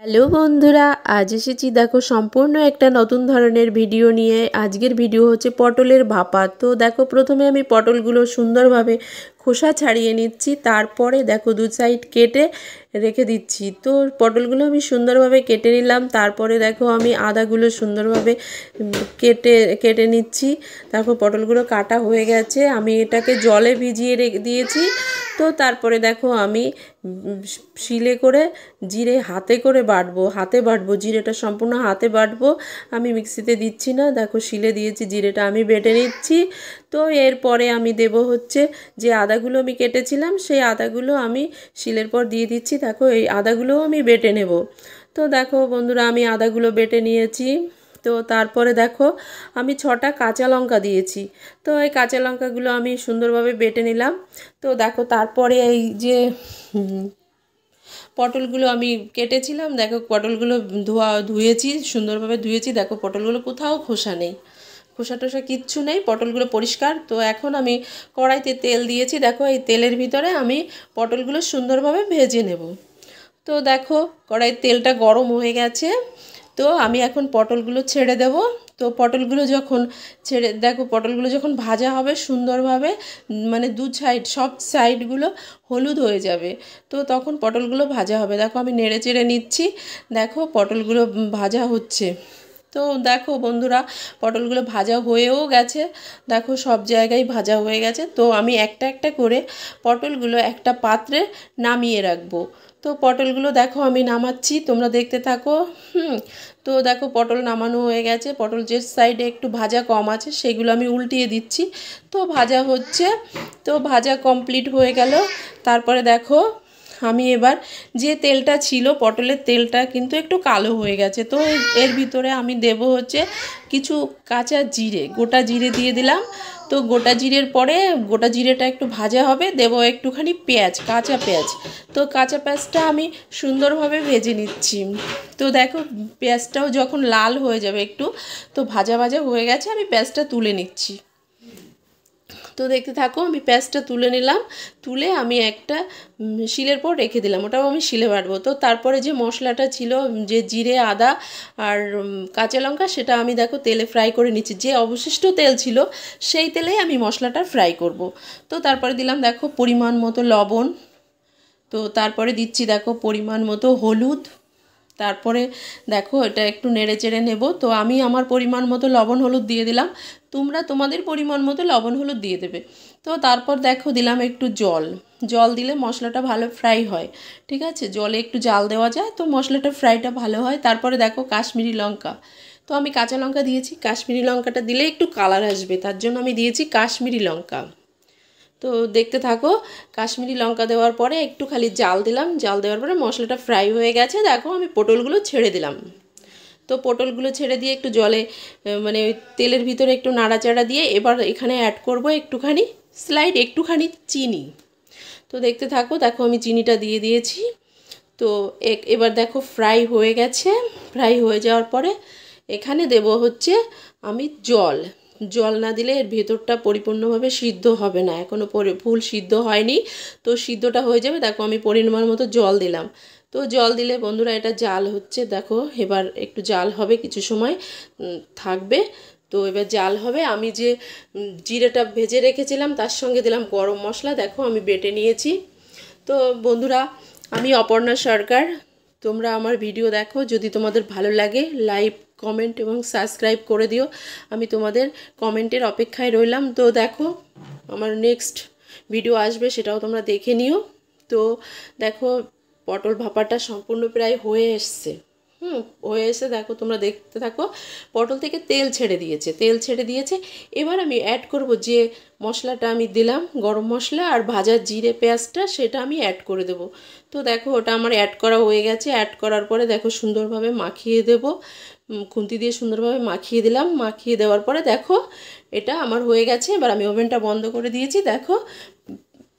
Hello বন্ধুরা, আজ এসেছি দেখো সম্পূর্ণ একটা নতুন ধরনের ভিডিও নিয়ে। আজকের ভিডিও হচ্ছে পটলের ভাপা। তো দেখো প্রথমে আমি পটলগুলো সুন্দরভাবে খোসা ছাড়িয়ে নিচ্ছি, তারপরে দেখো দু সাইড কেটে রেখে দিচ্ছি। তো পটলগুলো আমি সুন্দরভাবে কেটে নিলাম, তারপরে দেখো আমি আদাগুলো সুন্দরভাবে কেটে কেটে নিচ্ছি। তারপর পটলগুলো কাটা হয়ে গেছে, আমি এটাকে জলে ভিজিয়ে রেখে দিয়েছি। তো তারপরে দেখো আমি শিলে করে জিরে হাতে করে বাটবো জিরেটা সম্পূর্ণ হাতে বাটবো, আমি মিক্সিতে দিচ্ছি না। দেখো শিলে দিয়েছি, জিরেটা আমি বেটে নিচ্ছি। তো এরপরে আমি দেব হচ্ছে যে আদাগুলো আমি কেটেছিলাম, সেই আদাগুলো আমি শিলের পর দিয়ে দিচ্ছি। দেখো এই আদাগুলোও আমি বেটে নেব। তো দেখো বন্ধুরা, আমি আদাগুলো বেটে নিয়েছি। তো তারপরে দেখো আমি 6টা কাঁচা লঙ্কা দিয়েছি। তো এই কাঁচা লঙ্কাগুলো আমি সুন্দরভাবে বেটে নিলাম। তো দেখো তারপরে এই যে পটলগুলো আমি কেটেছিলাম, দেখো পটলগুলো ধুয়েছি, সুন্দরভাবে ধুয়েছি। দেখো পটলগুলো কোথাও খোসা নেই, খোসা টোসা কিচ্ছু নেই, পটলগুলো পরিষ্কার। তো এখন আমি কড়াইতে তেল দিয়েছি, দেখো এই তেলের ভিতরে আমি পটলগুলো সুন্দরভাবে ভেজে নেব। তো দেখো কড়াইয়ের তেলটা গরম হয়ে গেছে, তো আমি এখন পটলগুলো ছেড়ে দেব। তো পটলগুলো যখন পটলগুলো যখন ভাজা হবে সুন্দরভাবে, মানে দু সাইড সব সাইডগুলো হলুদ হয়ে যাবে, তো তখন পটলগুলো ভাজা হবে। দেখো আমি নেড়ে চেড়ে নিচ্ছি, দেখো পটলগুলো ভাজা হচ্ছে। তো দেখো বন্ধুরা, পটলগুলো ভাজা হয়েও গেছে, দেখো সব জায়গায় ভাজা হয়ে গেছে। তো আমি একটা একটা করে পটলগুলো একটা পাত্রে নামিয়ে রাখবো। তো পটলগুলো দেখো আমি নামাচ্ছি, তোমরা দেখতে থাকো। তো দেখো পটল নামানো হয়ে গেছে, পটল যে সাইডে একটু ভাজা কম আছে সেগুলো আমি উল্টিয়ে দিচ্ছি। তো ভাজা হচ্ছে, তো ভাজা কমপ্লিট হয়ে গেল। তারপরে দেখো আমি এবার যে তেলটা ছিল, পটলের তেলটা কিন্তু একটু কালো হয়ে গেছে। তো এর ভিতরে আমি দেব হচ্ছে কিছু কাঁচা জিরে, গোটা জিরে দিয়ে দিলাম। তো গোটা জিরের পরে গোটা জিরেটা একটু ভাজা হবে, দেব একটুখানি পেঁয়াজ, কাঁচা পেঁয়াজ। তো কাঁচা পেঁয়াজটা আমি সুন্দরভাবে ভেজে নিচ্ছি। তো দেখো পেঁয়াজটাও যখন লাল হয়ে যাবে একটু, তো ভাজা ভাজা হয়ে গেছে, আমি পেঁয়াজটা তুলে নিচ্ছি। তো দেখতে থাকো, আমি পেঁয়াজটা তুলে নিলাম, তুলে আমি একটা শিলের পর রেখে দিলাম, ওটাও আমি শিলে বাটবো। তো তারপরে যে মশলাটা ছিল, যে জিরে আদা আর কাঁচা লঙ্কা, সেটা আমি দেখো তেলে ফ্রাই করে নিচ্ছি। যে অবশিষ্ট তেল ছিল সেই তেলেই আমি মশলাটা ফ্রাই করব। তো তারপরে দিলাম দেখো পরিমাণ মতো লবণ, তো তারপরে দিচ্ছি দেখো পরিমাণ মতো হলুদ। তারপরে দেখো এটা একটু নেড়ে চেড়ে নেব। তো আমি আমার পরিমাণ মতো লবণ হলুদ দিয়ে দিলাম, তোমরা তোমাদের পরিমাণ মতো লবণ হলুদ দিয়ে দেবে। তো তারপর দেখো দিলাম একটু জল, জল দিলে মশলাটা ভালো ফ্রাই হয়, ঠিক আছে, জলে একটু জাল দেওয়া যায়, তো মশলাটা ফ্রাইটা ভালো হয়। তারপরে দেখো কাশ্মীরি লঙ্কা, তো আমি কাঁচা লঙ্কা দিয়েছি, কাশ্মীরি লঙ্কাটা দিলে একটু কালার আসবে, তার জন্য আমি দিয়েছি কাশ্মীরি লঙ্কা। তো দেখতে থাকো, কাশ্মীরি লঙ্কা দেওয়ার পরে একটু খালি জাল দিলাম, জাল দেওয়ার পরে মশলাটা ফ্রাই হয়ে গেছে। দেখো আমি পটলগুলো ছেড়ে দিলাম। তো পটলগুলো ছেড়ে দিয়ে একটু জলে মানে ওই তেলের ভিতরে একটু নাড়াচাড়া দিয়ে এবার এখানে অ্যাড করব একটুখানি চিনি। তো দেখতে থাকো, দেখো আমি চিনিটা দিয়ে দিয়েছি। তো এবার দেখো ফ্রাই হয়ে গেছে, ফ্রাই হয়ে যাওয়ার পরে এখানে দেব হচ্ছে আমি জল। জল না দিলে এর ভেতরটা পরিপূর্ণভাবে সিদ্ধ হবে না, এখনও ফুল সিদ্ধ হয়নি, তো সিদ্ধটা হয়ে যাবে। দেখো আমি পরিমাণ মতো জল দিলাম। তো জল দিলে বন্ধুরা এটা জাল হচ্ছে, দেখো এবার একটু জাল হবে, কিছু সময় থাকবে। তো এবার জাল হবে, আমি যে জিরেটা ভেজে রেখেছিলাম তার সঙ্গে দিলাম গরম মশলা, দেখো আমি বেটে নিয়েছি। তো বন্ধুরা, আমি অপর্ণা সরকার, তোমরা আমার ভিডিও দেখো, যদি তোমাদের ভালো লাগে লাইক কমেন্ট এবং সাবস্ক্রাইব করে দিও, আমি তোমাদের কমেন্টের অপেক্ষায় রইলাম। তো দেখো আমার নেক্সট ভিডিও আসবে, সেটাও তোমরা দেখে নিও। তো দেখো পটল ভাপাটা সম্পূর্ণ প্রায় হয়ে এসছে, হয়ে এসে দেখো তোমরা দেখতে থাকো, পটল থেকে তেল ছেড়ে দিয়েছে। এবার আমি অ্যাড করব যে মশলাটা আমি দিলাম, গরম মশলা আর ভাজা জিরে পেঁয়াজটা, সেটা আমি অ্যাড করে দেব। তো দেখো ওটা আমার অ্যাড করা হয়ে গেছে, অ্যাড করার পরে দেখো সুন্দরভাবে মাখিয়ে দেব, খুন্তি দিয়ে সুন্দরভাবে মাখিয়ে দিলাম। মাখিয়ে দেওয়ার পরে দেখো এটা আমার হয়ে গেছে। এবার আমি ওভেনটা বন্ধ করে দিয়েছি, দেখো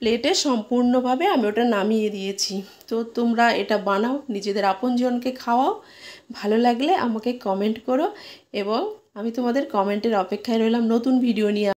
প্লেটে সম্পূর্ণভাবে আমি ওটা নামিয়ে দিয়েছি। তো তোমরা এটা বানাও, নিজেদের আপনজনকে খাওয়াও, ভালো লাগলে আমাকে কমেন্ট করো, এবং আমি তোমাদের কমেন্টের অপেক্ষায় রইলাম নতুন ভিডিও নিয়ে।